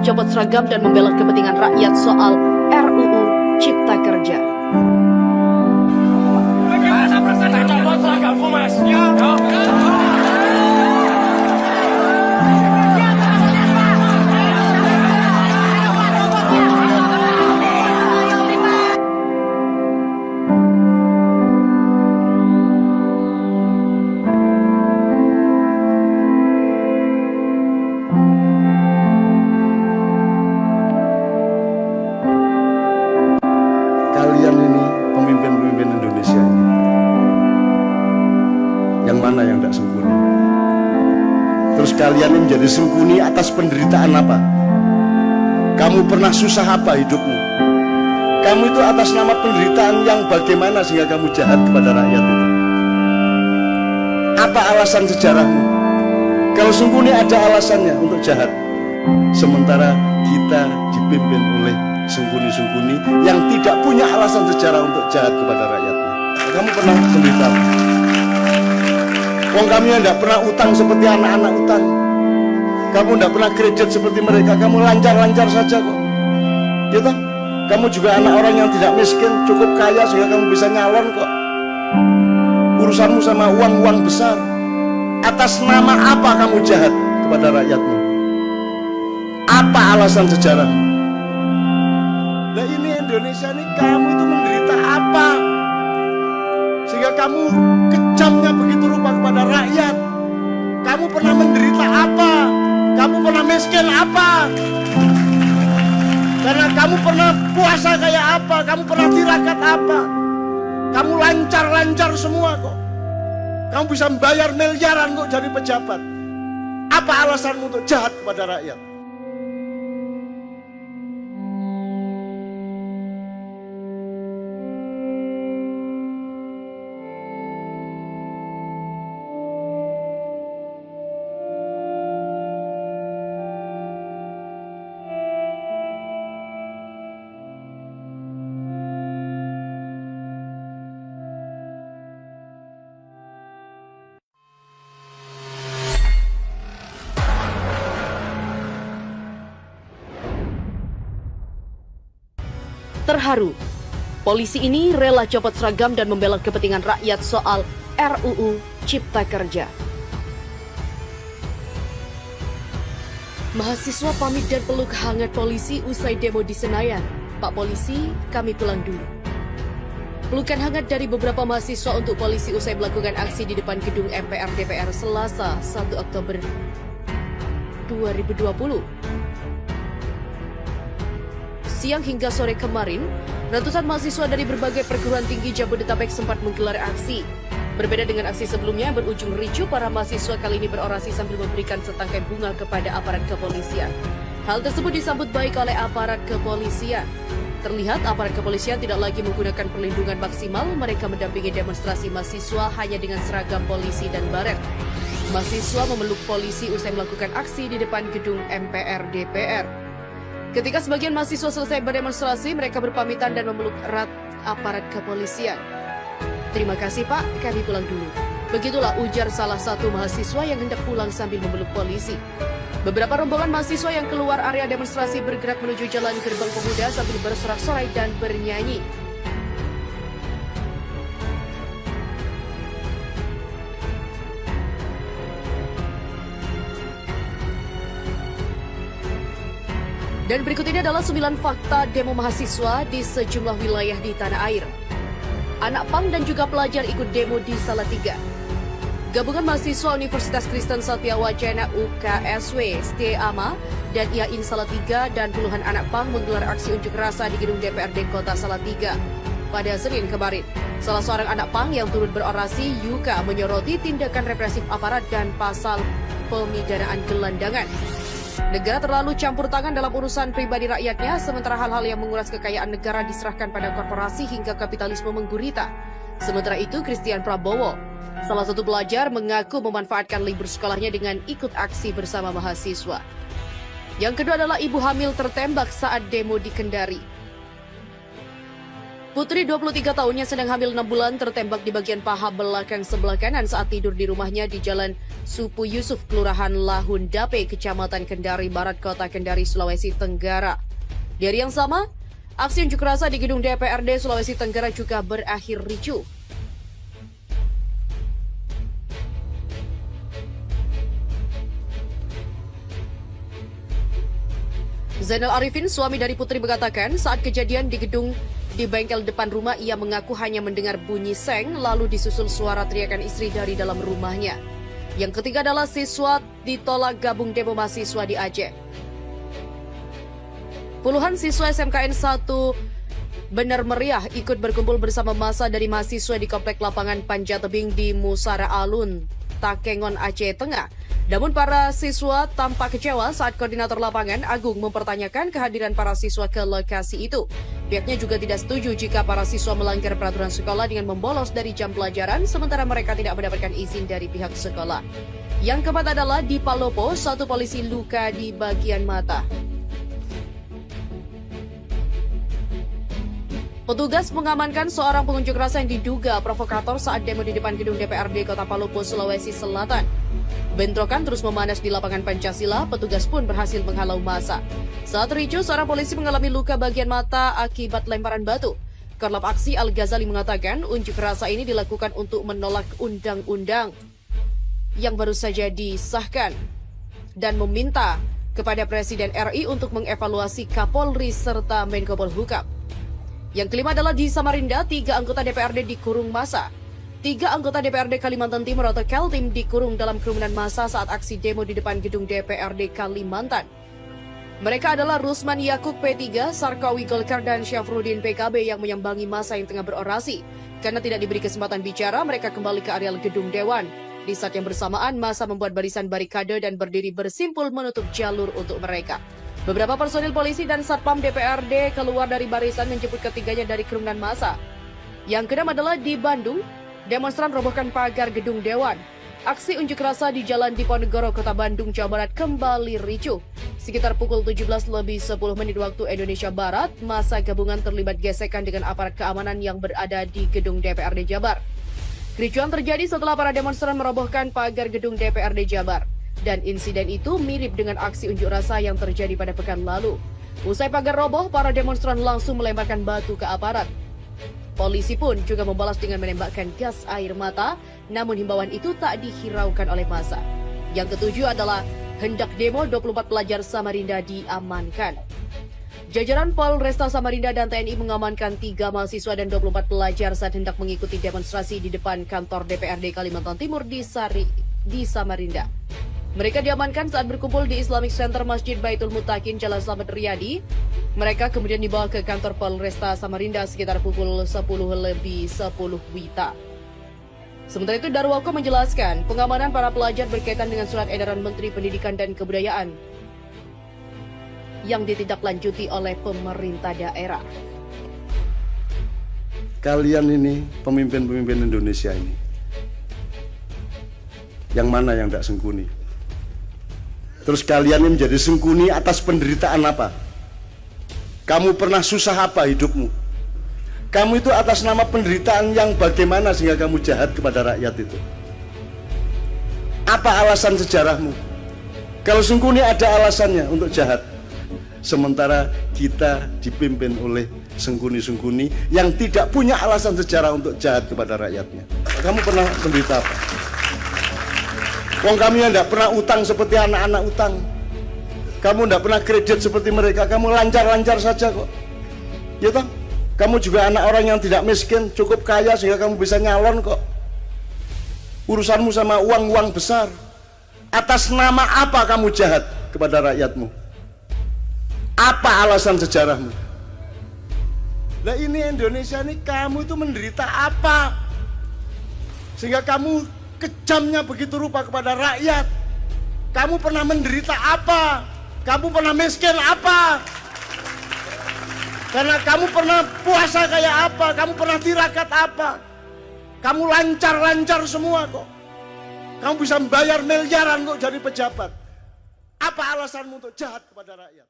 copot seragam dan membela kepentingan rakyat soal RUU Cipta Kerja. Copot seragammu, Mas. Kalian ini pemimpin-pemimpin Indonesia ini, yang mana yang tidak sempurna? Terus kalian ini menjadi sempurna atas penderitaan apa? Kamu pernah susah apa hidupmu? Kamu itu atas nama penderitaan yang bagaimana sehingga kamu jahat kepada rakyat itu? Apa alasan sejarahmu? Kalau sempurna ada alasannya untuk jahat, sementara kita dipimpin oleh sungkuni-sungkuni yang tidak punya alasan sejarah untuk jahat kepada rakyatnya. Kamu pernah menderita? Wong kami yang tidak pernah utang seperti anak-anak utang. Kamu tidak pernah kredit seperti mereka. Kamu lancar-lancar saja kok. Gitu? Kamu juga anak orang yang tidak miskin, cukup kaya sehingga kamu bisa nyalon kok. Urusanmu sama uang-uang besar. Atas nama apa kamu jahat kepada rakyatmu? Apa alasan sejarahmu? Nah ini Indonesia ini, kamu itu menderita apa? Sehingga kamu kejamnya begitu rupa kepada rakyat. Kamu pernah menderita apa? Kamu pernah miskin apa? Karena kamu pernah puasa kayak apa? Kamu pernah tirakat apa? Kamu lancar-lancar semua kok. Kamu bisa membayar miliaran kok jadi pejabat. Apa alasanmu untuk jahat kepada rakyat? Terharu, polisi ini rela copot seragam dan membela kepentingan rakyat soal RUU Cipta Kerja. Mahasiswa pamit dan peluk hangat polisi usai demo di Senayan. Pak Polisi, kami pulang dulu. Pelukan hangat dari beberapa mahasiswa untuk polisi usai melakukan aksi di depan gedung MPR DPR Selasa 1 Oktober 2020. Siang hingga sore kemarin, ratusan mahasiswa dari berbagai perguruan tinggi Jabodetabek sempat menggelar aksi. Berbeda dengan aksi sebelumnya yang berujung ricuh, para mahasiswa kali ini berorasi sambil memberikan setangkai bunga kepada aparat kepolisian. Hal tersebut disambut baik oleh aparat kepolisian. Terlihat aparat kepolisian tidak lagi menggunakan perlindungan maksimal, mereka mendampingi demonstrasi mahasiswa hanya dengan seragam polisi dan baret. Mahasiswa memeluk polisi usai melakukan aksi di depan gedung MPR DPR. Ketika sebagian mahasiswa selesai berdemonstrasi, mereka berpamitan dan memeluk erat aparat kepolisian. Terima kasih Pak, kami pulang dulu. Begitulah ujar salah satu mahasiswa yang hendak pulang sambil memeluk polisi. Beberapa rombongan mahasiswa yang keluar area demonstrasi bergerak menuju jalan Gerbang Pemuda sambil bersorak-sorai dan bernyanyi. Dan berikut ini adalah 9 fakta demo mahasiswa di sejumlah wilayah di tanah air. Anak pang dan juga pelajar ikut demo di Salatiga. Gabungan mahasiswa Universitas Kristen Satya Wacana UKSW STAMA dan IAIN Salatiga dan puluhan anak pang menggelar aksi unjuk rasa di gedung DPRD Kota Salatiga pada Senin kemarin. Salah seorang anak pang yang turut berorasi, Yuka, menyoroti tindakan represif aparat dan pasal pemidanaan gelandangan. Negara terlalu campur tangan dalam urusan pribadi rakyatnya, sementara hal-hal yang menguras kekayaan negara diserahkan pada korporasi hingga kapitalisme menggurita. Sementara itu, Christian Prabowo, salah satu pelajar, mengaku memanfaatkan libur sekolahnya dengan ikut aksi bersama mahasiswa. Yang kedua adalah ibu hamil tertembak saat demo di Kendari. Putri 23 tahunnya sedang hamil 6 bulan tertembak di bagian paha belakang sebelah kanan saat tidur di rumahnya di Jalan Supu Yusuf, Kelurahan Lahun Dape, Kecamatan Kendari Barat, Kota Kendari, Sulawesi Tenggara. Di hari yang sama, aksi unjuk rasa di gedung DPRD Sulawesi Tenggara juga berakhir ricuh. Zainal Arifin, suami dari Putri, mengatakan saat kejadian di gedung di bengkel depan rumah, ia mengaku hanya mendengar bunyi seng, lalu disusul suara teriakan istri dari dalam rumahnya. Yang ketiga adalah siswa ditolak gabung demo mahasiswa di Aceh. Puluhan siswa SMKN 1 Benar Meriah ikut berkumpul bersama massa dari mahasiswa di Komplek Lapangan Panjatebing di Musara Alun, Takengon, Aceh Tengah. Namun para siswa tampak kecewa saat koordinator lapangan Agung mempertanyakan kehadiran para siswa ke lokasi itu. Pihaknya juga tidak setuju jika para siswa melanggar peraturan sekolah dengan membolos dari jam pelajaran sementara mereka tidak mendapatkan izin dari pihak sekolah. Yang keempat adalah di Palopo, satu polisi luka di bagian mata. Petugas mengamankan seorang pengunjuk rasa yang diduga provokator saat demo di depan gedung DPRD Kota Palopo, Sulawesi Selatan. Bentrokan terus memanas di lapangan Pancasila, petugas pun berhasil menghalau massa. Saat ricuh, seorang polisi mengalami luka bagian mata akibat lemparan batu. Korlap aksi Al-Ghazali mengatakan unjuk rasa ini dilakukan untuk menolak undang-undang yang baru saja disahkan dan meminta kepada Presiden RI untuk mengevaluasi Kapolri serta Menko Polhukam. Yang kelima adalah di Samarinda, 3 anggota DPRD dikurung massa. 3 anggota DPRD Kalimantan Timur atau Kaltim dikurung dalam kerumunan massa saat aksi demo di depan gedung DPRD Kalimantan. Mereka adalah Rusman Yakub P3, Sarkawi Golkar, dan Syafruddin PKB yang menyambangi massa yang tengah berorasi. Karena tidak diberi kesempatan bicara, mereka kembali ke areal gedung Dewan. Di saat yang bersamaan, massa membuat barisan barikade dan berdiri bersimpul menutup jalur untuk mereka. Beberapa personil polisi dan Satpam DPRD keluar dari barisan menjemput ketiganya dari kerumunan massa. Yang keenam adalah di Bandung, demonstran robohkan pagar gedung Dewan. Aksi unjuk rasa di Jalan Diponegoro, Kota Bandung, Jawa Barat kembali ricuh. Sekitar pukul 17:10 waktu Indonesia Barat, massa gabungan terlibat gesekan dengan aparat keamanan yang berada di gedung DPRD Jabar. Kericuhan terjadi setelah para demonstran merobohkan pagar gedung DPRD Jabar. Dan insiden itu mirip dengan aksi unjuk rasa yang terjadi pada pekan lalu. Usai pagar roboh, para demonstran langsung melemparkan batu ke aparat. Polisi pun juga membalas dengan menembakkan gas air mata, namun himbauan itu tak dihiraukan oleh massa. Yang ketujuh adalah hendak demo 24 pelajar Samarinda diamankan. Jajaran Polresta Samarinda dan TNI mengamankan 3 mahasiswa dan 24 pelajar saat hendak mengikuti demonstrasi di depan kantor DPRD Kalimantan Timur di Samarinda. Mereka diamankan saat berkumpul di Islamic Center Masjid Baitul Mutakin, Jalan Slamet Riyadi. Mereka kemudian dibawa ke kantor Polresta Samarinda sekitar pukul 10:10 WITA. Sementara itu, Darwoko menjelaskan pengamanan para pelajar berkaitan dengan surat edaran Menteri Pendidikan dan Kebudayaan yang ditindaklanjuti oleh pemerintah daerah. Kalian ini pemimpin-pemimpin Indonesia ini, yang mana yang tidak sengkuni? Terus kalian ini menjadi sengkuni atas penderitaan apa? Kamu pernah susah apa hidupmu? Kamu itu atas nama penderitaan yang bagaimana sehingga kamu jahat kepada rakyat itu? Apa alasan sejarahmu? Kalau sengkuni ada alasannya untuk jahat. Sementara kita dipimpin oleh sengkuni-sengkuni yang tidak punya alasan sejarah untuk jahat kepada rakyatnya. Kamu pernah menderita apa? Wong kami yang tidak pernah utang seperti anak-anak utang. Kamu tidak pernah kredit seperti mereka. Kamu lancar-lancar saja kok. Ya toh? Kamu juga anak orang yang tidak miskin, cukup kaya sehingga kamu bisa nyalon kok. Urusanmu sama uang-uang besar. Atas nama apa kamu jahat kepada rakyatmu? Apa alasan sejarahmu? Nah ini Indonesia ini, kamu itu menderita apa? Sehingga kamu kejamnya begitu rupa kepada rakyat. Kamu pernah menderita apa? Kamu pernah miskin apa? Karena kamu pernah puasa kayak apa? Kamu pernah tirakat apa? Kamu lancar-lancar semua kok. Kamu bisa membayar miliaran kok jadi pejabat. Apa alasanmu untuk jahat kepada rakyat?